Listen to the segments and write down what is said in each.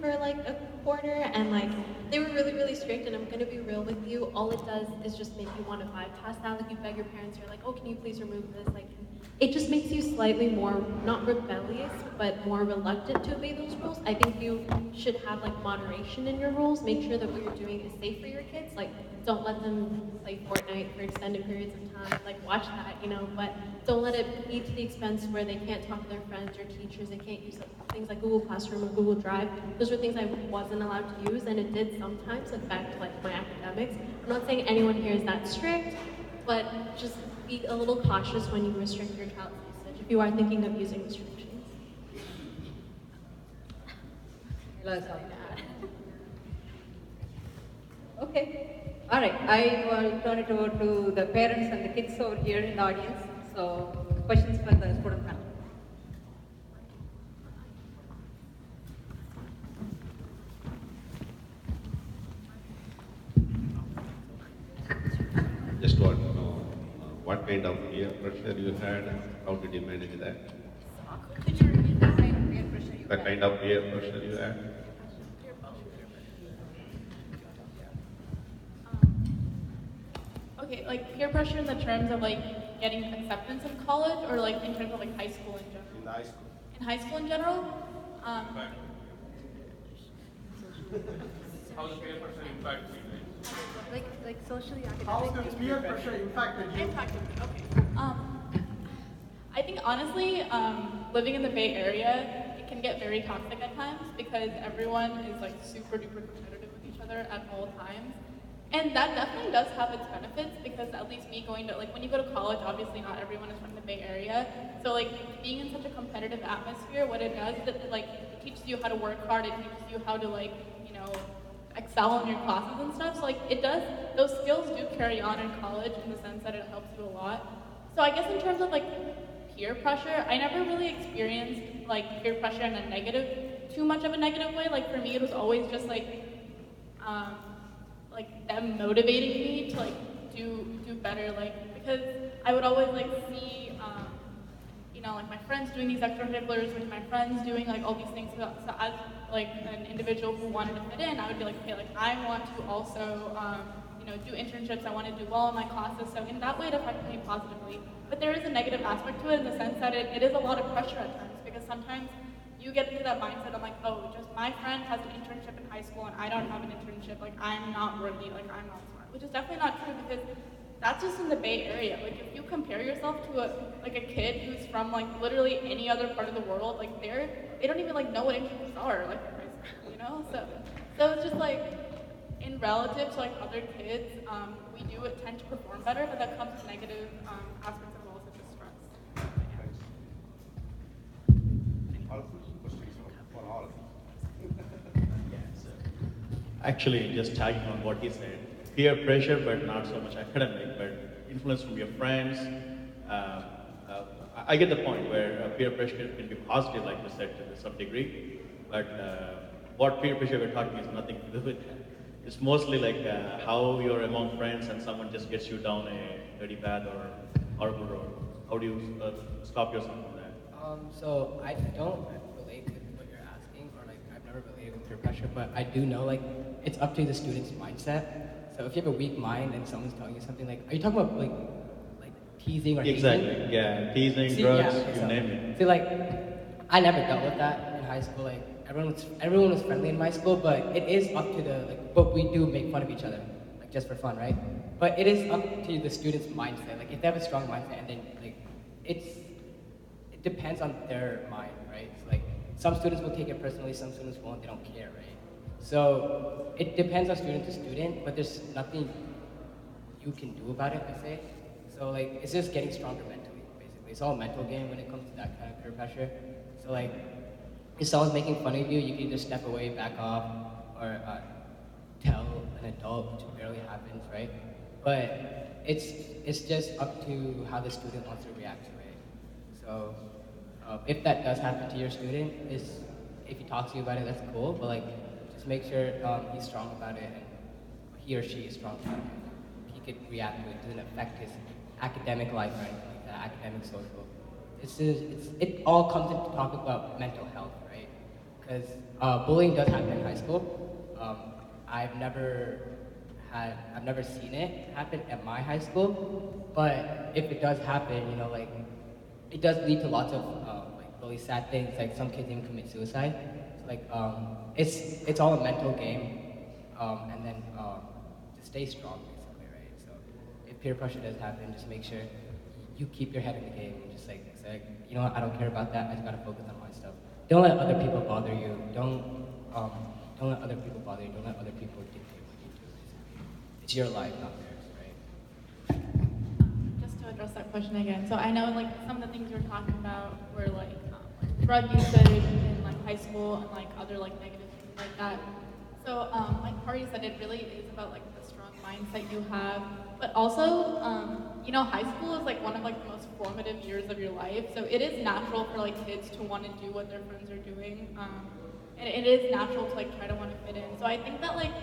for like a quarter, and like they were really, really strict. And I'm gonna be real with you, all it does is just make you want to bypass that. Like you beg your parents, you're like, oh, can you please remove this? Like it just makes you slightly more not rebellious, but more reluctant to obey those rules. I think you should have like moderation in your rules. Make sure that what you're doing is safe for your kids. Like don't let them play Fortnite for extended periods of time. Like watch that, you know, but don't let it be to the expense where they can't talk to their friends or teachers. They can't use things like Google Classroom or Google Drive. Those were things I wasn't allowed to use, and it did sometimes affect like my academics. I'm not saying anyone here is that strict, but just be a little cautious when you restrict your child's usage if you are thinking of using restrictions. Okay. All right. I will turn it over to the parents and the kids over here in the audience. So, questions for the student panel. Just want to know what kind of peer pressure you had, how did you manage that? Could you repeat that kind of peer pressure you The had? kind of peer pressure you had? Okay, like peer pressure in the terms of like getting acceptance in college, or like in terms of like high school in general? In the high school. In high school in general, How does peer pressure impact you? Like socially, How academically. does peer pressure impacted you? impacted me. Okay. I think honestly, living in the Bay Area, it can get very toxic at times because everyone is like super duper competitive with each other at all times. And that definitely does have its benefits because at least me going to, like when you go to college, obviously not everyone is from the Bay Area. So like being in such a competitive atmosphere, what it does is that like it teaches you how to work hard, it teaches you how to like, you know, excel in your classes and stuff. So like it does, those skills do carry on in college in the sense that it helps you a lot. So I guess in terms of like peer pressure, I never really experienced like peer pressure in a negative, too much of a negative way. Like for me, it was always just um, like them motivating me to like do better. Like because I would always like see, you know, like my friends doing these extracurriculars, with my friends doing like all these things. So as like an individual who wanted to fit in, I would be like, okay, like I want to also, you know, do internships. I want to do well in my classes. So in that way, it affected me positively. But there is a negative aspect to it in the sense that it is a lot of pressure at times because sometimes you get into that mindset of like, oh, just my friend has an internship in high school and I don't have an internship. Like I'm not worthy. Like I'm not smart, which is definitely not true because that's just in the Bay Area. Like if you compare yourself to a kid who's from like literally any other part of the world, like they don't even like know what internships are, like in high school, you know? So it's just like in relative to like other kids, we do tend to perform better, but that comes with negative aspects as well, such as stress. All questions for all. Actually, just tagging on what he said, peer pressure, but not so much academic, but influence from your friends. I get the point where peer pressure can be positive, like you said, to some degree, but what peer pressure we're talking is nothing to do with that. It's mostly like how you're among friends and someone just gets you down a dirty path or horrible road. How do you stop yourself from that? So I don't relate with what you're asking, or like I've never related with peer pressure, but I do know like it's up to the student's mindset. So if you have a weak mind and someone's telling you something like, are you talking about like teasing or Exactly, hating? yeah, teasing, See, drugs, yeah, okay, you so, name it. See, like I never dealt with that in high school. Like everyone was friendly in my school, but it is up to the like. But we do make fun of each other, like just for fun, right? But it is up to the student's mindset. Like if they have a strong mindset, and then like it depends on their mind, right? So, like some students will take it personally, some students won't. They don't care, right? So it depends on student to student, but there's nothing you can do about it, I say. So like it's just getting stronger mentally, basically. It's all a mental game when it comes to that kind of peer pressure. So like if someone's making fun of you, you can just step away, back off, or tell an adult, which barely happens, right? But it's just up to how the student wants to react to it. So if that does happen to your student, if he talks to you about it, that's cool. But like just make sure he's strong about it and he or she is strong about it. He could react to it. It doesn't affect his academic life or anything like that, academic, social. It all comes into talk about mental health, right? because bullying does happen in high school. I've never seen it happen at my high school, but if it does happen, you know, like it does lead to lots of like really sad things. Like some kids even commit suicide. So, like it's all a mental game, and then to stay strong, basically, right? So if peer pressure does happen, just make sure you keep your head in the game and just like say, you know what, I don't care about that. I just gotta focus on my stuff. Don't let other people bother you. Don't let other people bother you. Don't let other people dictate what you do. Basically. It's your life, not theirs, right? Just to address that question again. So I know like some of the things you're talking about were like drug usage in like high school and like other like negative things like that. So like Kari said, it really is about like the strong mindset you have, but also you know, high school is like one of like the most formative years of your life. So it is natural for like kids to want to do what their friends are doing, and it is natural to like try to want to fit in. So I think that like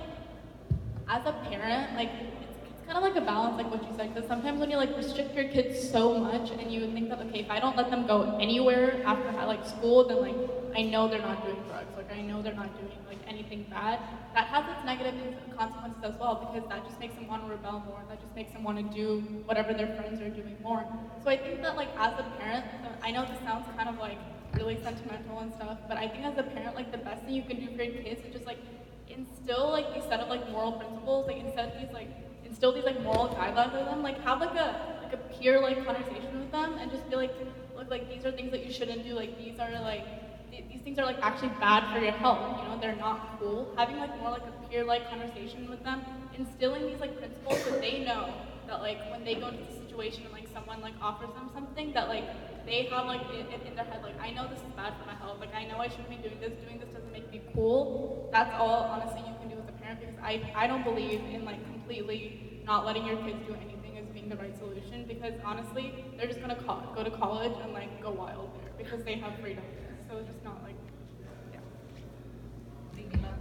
as a parent, like it's kind of like a balance, like what you said, because sometimes when you like restrict your kids so much and you think that, okay, if I don't let them go anywhere after like school, then like I know they're not doing drugs, like I know they're not doing like anything bad. That has its negative consequences as well, because that just makes them want to rebel more. That just makes them want to do whatever their friends are doing more. So I think that like as a parent, I know this sounds kind of like really sentimental and stuff, but I think as a parent, like the best thing you can do for your kids is just like instill like these set of like moral principles, like instill these like moral guidelines with them, like have like a peer like conversation with them and just be like, look, like these are things that you shouldn't do, like these are like these things are like actually bad for your health, you know, they're not cool. Having like more like a peer like conversation with them, instilling these like principles so they know that like when they go into the situation and like someone like offers them something, that like they have like in their head, like I know this is bad for my health, like I know I shouldn't be doing this doesn't make me cool. That's all honestly you can do as a parent, because I don't believe in like completely not letting your kids do anything as being the right solution, because honestly they're just gonna go to college and like go wild there because they have freedom there. So it's just not like, yeah. Thinking about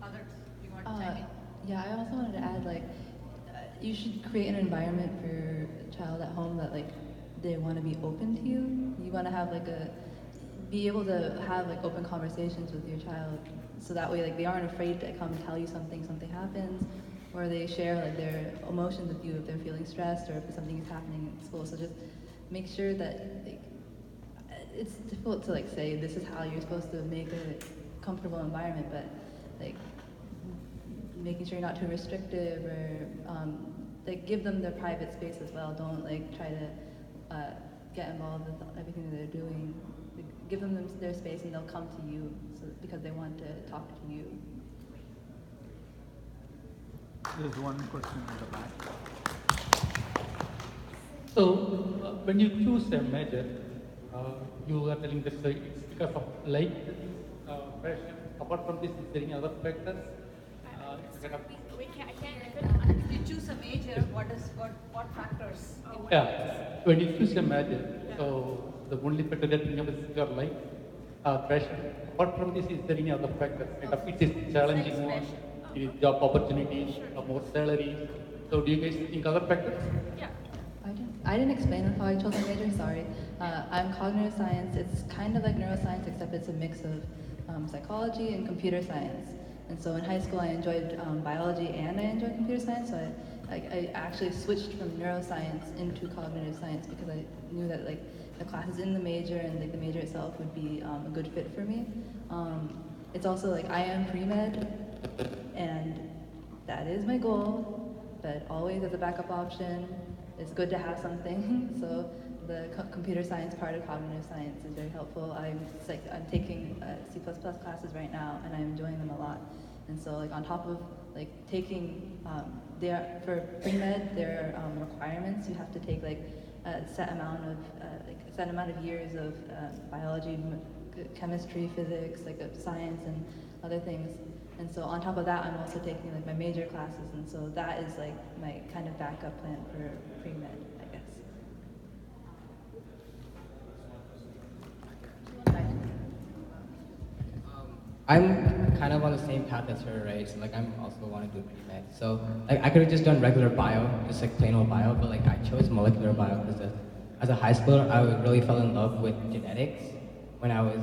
others, you want to chime in? Yeah, I also wanted to add, like, you should create an environment for your child at home that, like, they want to be open to you. You want to have, like, be able to have, like, open conversations with your child, so that way, like, they aren't afraid to come and tell you something happens, or they share, like, their emotions with you if they're feeling stressed or if something is happening in school. So just make sure that, like, it's difficult to like say this is how you're supposed to make a comfortable environment, but like making sure you're not too restrictive, or like give them their private space as well. Don't like try to get involved with everything that they're doing. Like, give them their space and they'll come to you because they want to talk to you. There's one question in the back. So, when you choose a major, you are telling that it's because of like pressure. Apart from this, is there any other factors? I couldn't You choose a major, what factors? Yeah, when you choose a major, so the only factor that you know is your life, pressure. Apart from this, is there any other factors? Kind of it is challenging one, it is job opportunities, more salary. So do you guys think other factors? Yeah. I didn't explain how I chose my major, sorry. I'm cognitive science. It's kind of like neuroscience, except it's a mix of psychology and computer science. And so in high school, I enjoyed biology and I enjoyed computer science. So I actually switched from neuroscience into cognitive science because I knew that like the classes in the major and like the major itself would be a good fit for me. It's also like I am pre-med, and that is my goal, but always as a backup option. It's good to have something. So the computer science part of cognitive science is very helpful. I'm taking C++ classes right now, and I'm enjoying them a lot. And so like on top of like taking, for pre-med, there are requirements. You have to take like a set amount of years of biology, chemistry, physics, like science and other things. And so on top of that, I'm also taking like my major classes, and so that is like my kind of backup plan for pre-med, I guess. I'm kind of on the same path as her, right? So like I'm also want to do pre-med. So like I could have just done regular bio, just like plain old bio, but like I chose molecular bio because as a high schooler, I really fell in love with genetics when I was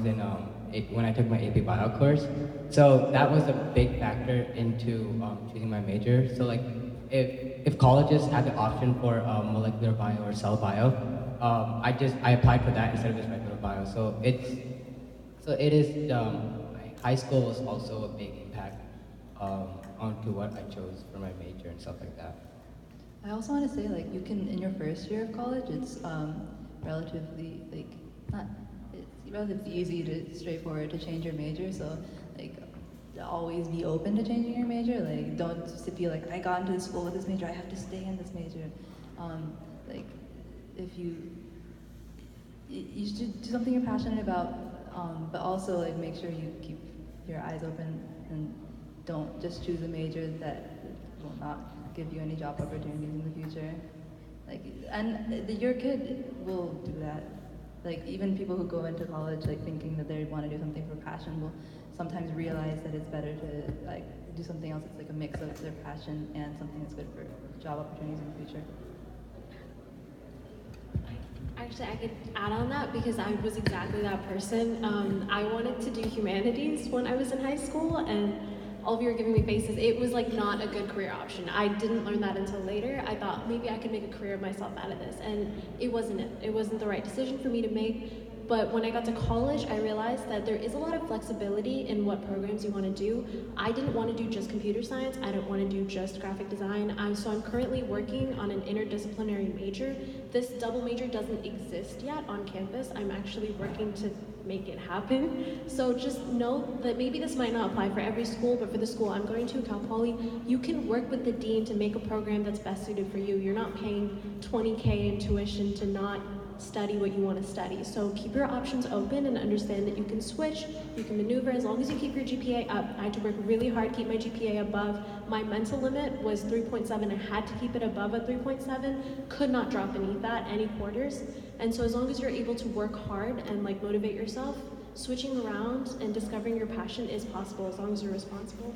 when I took my AP Bio course. So that was a big factor into choosing my major. So like, if colleges had the option for molecular bio or cell bio, I applied for that instead of just regular bio. It is high school is also a big impact onto what I chose for my major and stuff like that. I also want to say, like, you can, in your first year of college, it's relatively, like, not, it's relatively easy to, straightforward to change your major, so, like, always be open to changing your major, like, don't just feel like, I got into this school with this major, I have to stay in this major. Like, if you should do something you're passionate about, but also, like, make sure you keep your eyes open and don't just choose a major that will not give you any job opportunities in the future. Like, and your kid will do that. Like, even people who go into college, like, thinking that they want to do something for passion will sometimes realize that it's better to, like, do something else that's like a mix of their passion and something that's good for job opportunities in the future. Actually, I could add on that because I was exactly that person. I wanted to do humanities when I was in high school, and all of you were giving me faces. It was like not a good career option. I didn't learn that until later. I thought maybe I could make a career of myself out of this, and it wasn't it. It wasn't the right decision for me to make. But when I got to college, I realized that there is a lot of flexibility in what programs you want to do. I didn't want to do just computer science. I didn't want to do just graphic design. So I'm currently working on an interdisciplinary major. This double major doesn't exist yet on campus. I'm actually working to make it happen. So just know that maybe this might not apply for every school, but for the school I'm going to, Cal Poly, you can work with the dean to make a program that's best suited for you. You're not paying $20K in tuition to not study what you want to study. So keep your options open and understand that you can switch, you can maneuver as long as you keep your GPA up. I had to work really hard to keep my GPA above. My mental limit was 3.7. I had to keep it above a 3.7, could not drop beneath that any quarters. And so as long as you're able to work hard and like motivate yourself, switching around and discovering your passion is possible as long as you're responsible.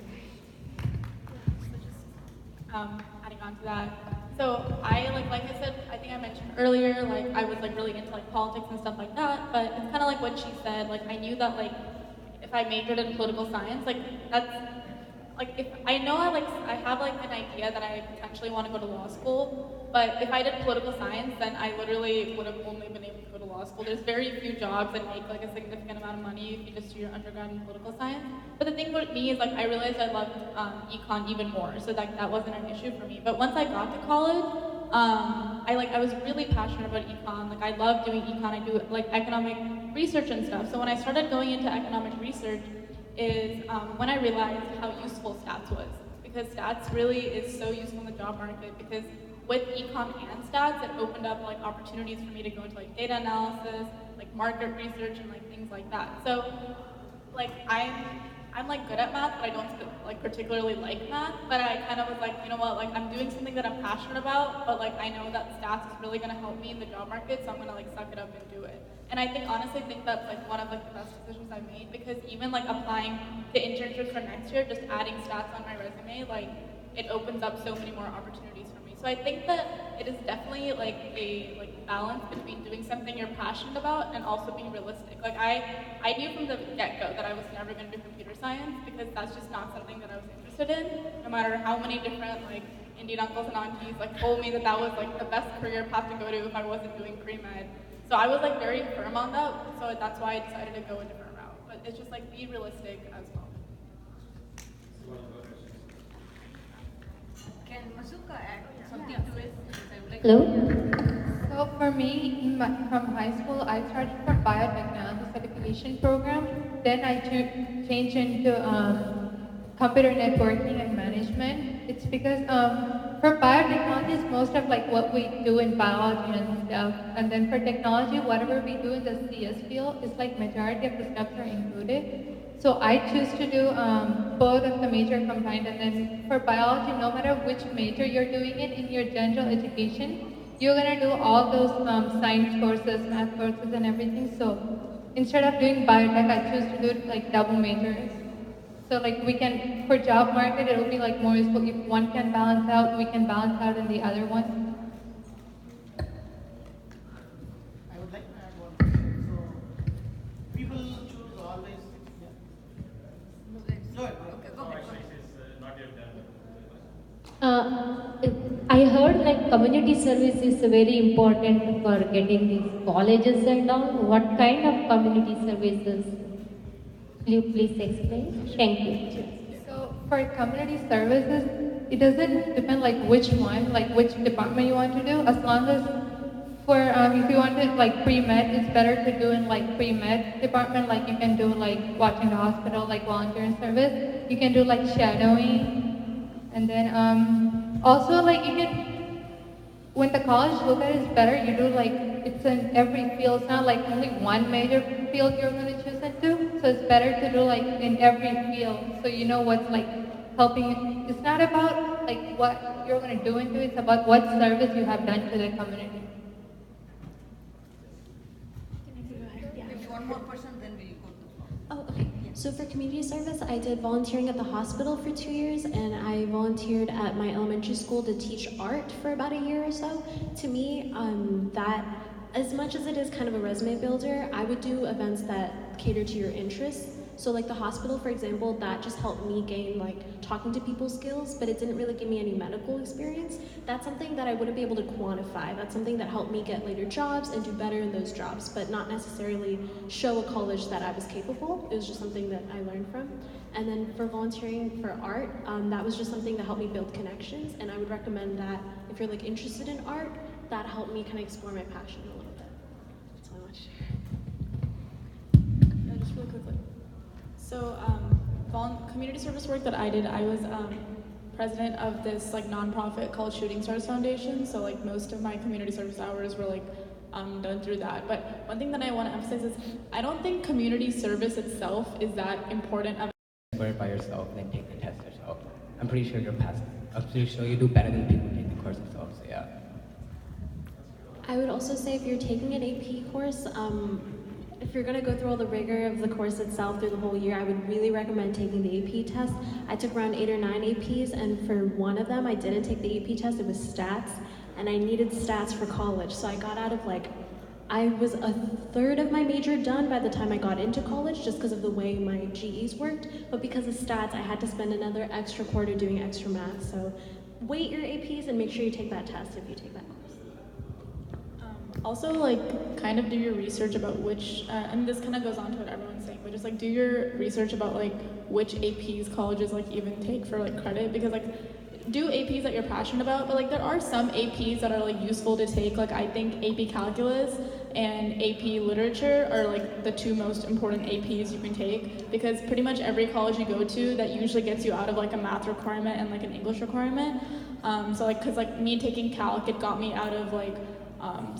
Adding on to that. So like I said, I think I mentioned earlier, like I was like really into like politics and stuff like that, but it's kind of like what she said, like I knew that like if I majored in political science, like that's, like if I know I have like an idea that I potentially want to go to law school, but if I did political science, then I literally would have only been able to go to law school. There's very few jobs that make like a significant amount of money if you just do your undergrad in political science. But the thing with me is like I realized I loved econ even more, so that wasn't an issue for me. But once I got to college, I was really passionate about econ. Like I love doing econ. I do like economic research and stuff. So when I started going into economic research, is when I realized how useful stats was. Because stats really is so useful in the job market, because with econ and stats, it opened up like opportunities for me to go into like data analysis, like market research and like things like that. So like I'm like good at math, but I don't like particularly like math, but I kind of was like, you know what, like I'm doing something that I'm passionate about, but like I know that stats is really gonna help me in the job market, so I'm gonna like suck it up and do it. And I honestly think that's like one of like the best decisions I made, because even like applying to internships for next year, just adding stats on my resume, like it opens up so many more opportunities for me. So I think that it is definitely like a balance between doing something you're passionate about and also being realistic. Like I knew from the get-go that I was never going to do computer science, because that's just not something that I was interested in, no matter how many different like Indian uncles and aunties like told me that that was like the best career path to go to if I wasn't doing pre-med. So I was like very firm on that, so that's why I decided to go a different route. But it's just like be realistic as well. Can Masuka add something to it? Hello? So for me, from high school, I started from biotechnology certification program. Then I changed into computer networking and management. It's because for biotechnology, it's most of like what we do in biology and stuff. And then for technology, whatever we do in the CS field is like majority of the steps are included. So I choose to do both of the major combined. And then for biology, no matter which major you're doing it in your general education, you're gonna do all those science courses, math courses, and everything. So instead of doing biotech, I choose to do like double majors. So like we can, for job market, it will be like more useful if one can balance out, we can balance out in the other one. I would like to add one thing. So people choose always I heard like community service is very important for getting these colleges and all. What kind of community services? Will you please explain? Thank you. So for community services, it doesn't depend like which one, like which department you want to do. As long as for if you want to like pre-med, it's better to do in like pre-med department. Like you can do like watching the hospital, like volunteering service. You can do like shadowing, and then also like you can when the college look at it is better, you do like, it's in every field. It's not like only one major field you're going to choose into. So it's better to do like in every field. So you know what's like helping you. It's not about like what you're going to do into it. It's about what service you have done to the community. One more person, then we go to the floor. Oh, okay. So for community service, I did volunteering at the hospital for 2 years, and I volunteered at my elementary school to teach art for about a year or so. To me, that, as much as it is kind of a resume builder, I would do events that cater to your interests. So like the hospital, for example, that just helped me gain like talking to people skills, but it didn't really give me any medical experience. That's something that I wouldn't be able to quantify. That's something that helped me get later jobs and do better in those jobs, but not necessarily show a college that I was capable. It was just something that I learned from. And then for volunteering for art, that was just something that helped me build connections, and I would recommend that if you're like interested in art, that helped me kind of explore my passion a little bit. That's all I want to share. Just really quickly. So, community service work that I did, I was president of this like nonprofit called Shooting Stars Foundation. So like most of my community service hours were like done through that. But one thing that I want to emphasize is I don't think community service itself is that important of. Learn by yourself and then take the test yourself. I'm pretty sure you're past. I'm pretty sure you do better than people who take the course themselves. So yeah. I would also say if you're taking an AP course, if you're going to go through all the rigor of the course itself through the whole year, I would really recommend taking the AP test. I took around 8 or 9 APs, and for one of them, I didn't take the AP test. It was stats, and I needed stats for college. So I got out of I was a third of my major done by the time I got into college, just because of the way my GEs worked. But because of stats, I had to spend another extra quarter doing extra math. So weight your APs and make sure you take that test if you take that course. Also, like, kind of do your research about which, and this kind of goes on to what everyone's saying, but just like do your research about like which APs colleges like even take for like credit, because like do APs that you're passionate about, but like there are some APs that are like useful to take. Like I think AP Calculus and AP Literature are like the 2 most important APs you can take, because pretty much every college you go to, that usually gets you out of like a math requirement and like an English requirement. So like, cause like me taking Calc, it got me out of like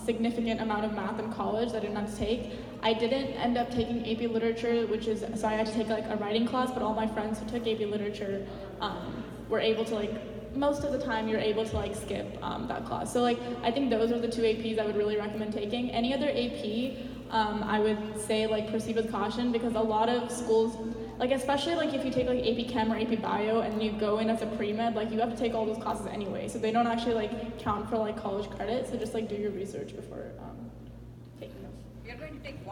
significant amount of math in college that I didn't have to take. I didn't end up taking AP Literature, which is, so I had to take like a writing class, but all my friends who took AP Literature were able to like, most of the time you're able to like skip that class. So like, I think those are the 2 APs I would really recommend taking. Any other AP, I would say like proceed with caution, because a lot of schools, like especially like if you take like AP Chem or AP Bio and you go in as a pre-med, like you have to take all those classes anyway, so they don't actually like count for like college credit. So just like do your research before taking them. We are going to take